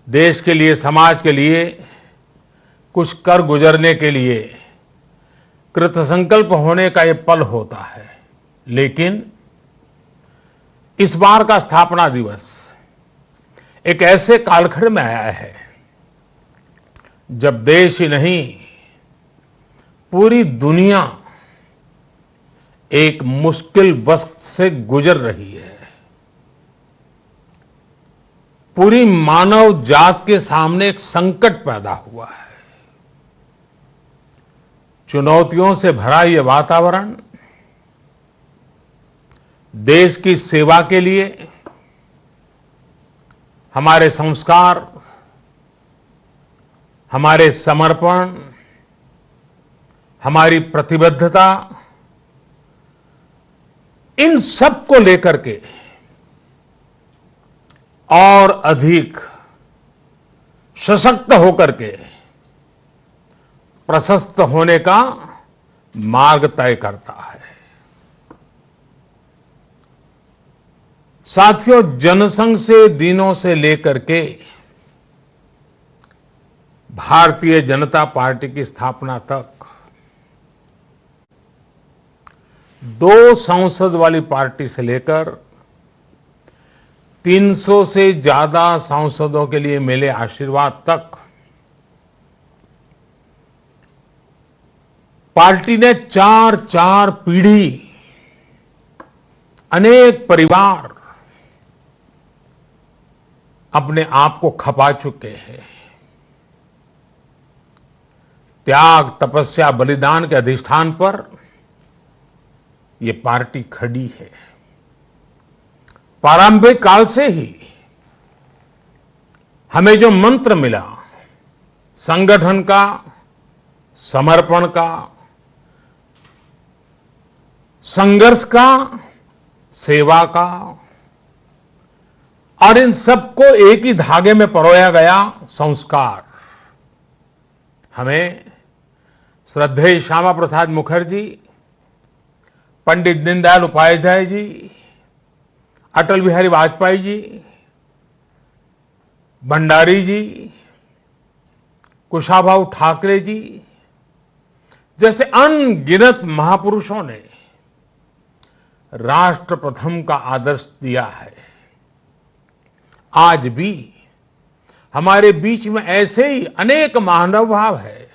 देश के लिए, समाज के लिए कुछ कर गुजरने के लिए कृतसंकल्प होने का ये पल होता है। लेकिन इस बार का स्थापना दिवस एक ऐसे कालखंड में आया है जब देश ही नहीं, पूरी दुनिया एक मुश्किल वक्त से गुजर रही है। पूरी मानव जात के सामने एक संकट पैदा हुआ है। चुनौतियों से भरा यह वातावरण देश की सेवा के लिए हमारे संस्कार, हमारे समर्पण, हमारी प्रतिबद्धता, इन सब को लेकर के और अधिक सशक्त होकर के प्रशस्त होने का मार्ग तय करता है। साथियों, जनसंघ से दिनों से लेकर के भारतीय जनता पार्टी की स्थापना तक 2 संसद वाली पार्टी से लेकर 300 से ज्यादा सांसदों के लिए मिले आशीर्वाद तक पार्टी ने 4 पीढ़ी, अनेक परिवार अपने आप को खपा चुके हैं। त्याग, तपस्या, बलिदान के अधिष्ठान पर ये पार्टी खड़ी है। प्रारंभिक काल से ही हमें जो मंत्र मिला, संगठन का, समर्पण का, संघर्ष का, सेवा का, और इन सबको एक ही धागे में परोया गया संस्कार, हमें श्रद्धेय श्यामा प्रसाद मुखर्जी, पंडित दीनदयाल उपाध्याय जी, अटल बिहारी वाजपेयी जी, भंडारी जी, कुशाभाऊ ठाकरे जी जैसे अनगिनत महापुरुषों ने राष्ट्र प्रथम का आदर्श दिया है। आज भी हमारे बीच में ऐसे ही अनेक महानुभाव है,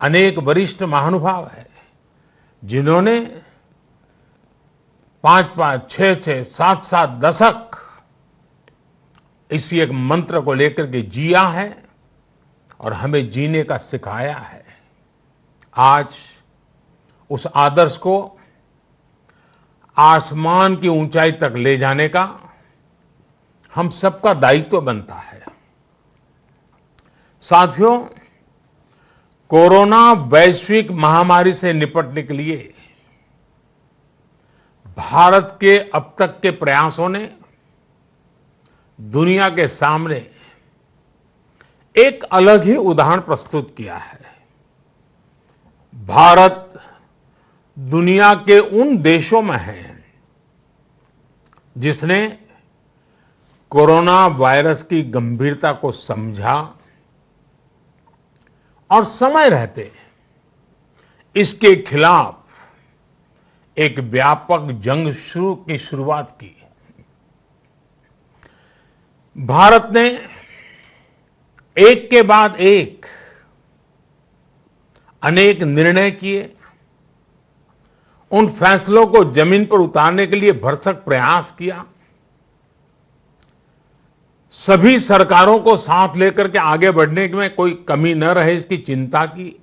अनेक वरिष्ठ महानुभाव है, जिन्होंने 5-5, 6-6, 7-7 दशक इसी एक मंत्र को लेकर के जिया है और हमें जीने का सिखाया है। आज उस आदर्श को आसमान की ऊंचाई तक ले जाने का हम सबका दायित्व बनता है। साथियों, कोरोना वैश्विक महामारी से निपटने के लिए भारत के अब तक के प्रयासों ने दुनिया के सामने एक अलग ही उदाहरण प्रस्तुत किया है। भारत दुनिया के उन देशों में है जिसने कोरोना वायरस की गंभीरता को समझा और समय रहते इसके खिलाफ एक व्यापक जंग की शुरुआत की। भारत ने एक के बाद एक अनेक निर्णय किए, उन फैसलों को जमीन पर उतारने के लिए भरसक प्रयास किया, सभी सरकारों को साथ लेकर के आगे बढ़ने में कोई कमी न रहे इसकी चिंता की।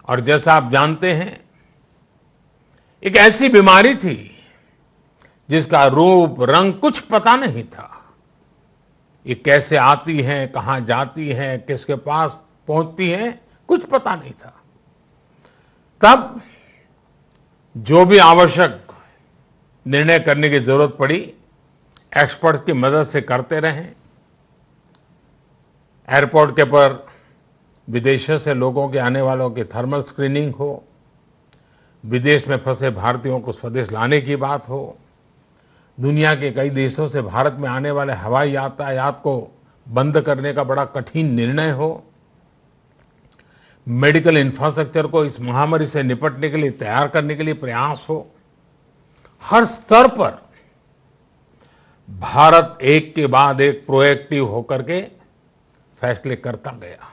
और जैसा आप जानते हैं, एक ऐसी बीमारी थी जिसका रूप रंग कुछ पता नहीं था। ये कैसे आती है, कहां जाती है, किसके पास पहुंचती है, कुछ पता नहीं था। तब जो भी आवश्यक निर्णय करने की जरूरत पड़ी, एक्सपर्ट्स की मदद से करते रहे। एयरपोर्ट के पर विदेशों से लोगों के आने वालों की थर्मल स्क्रीनिंग हो, विदेश में फंसे भारतीयों को स्वदेश लाने की बात हो, दुनिया के कई देशों से भारत में आने वाले हवाई यातायात को बंद करने का बड़ा कठिन निर्णय हो, मेडिकल इंफ्रास्ट्रक्चर को इस महामारी से निपटने के लिए तैयार करने के लिए प्रयास हो, हर स्तर पर भारत एक के बाद एक प्रोएक्टिव होकर के फैसले करता गया।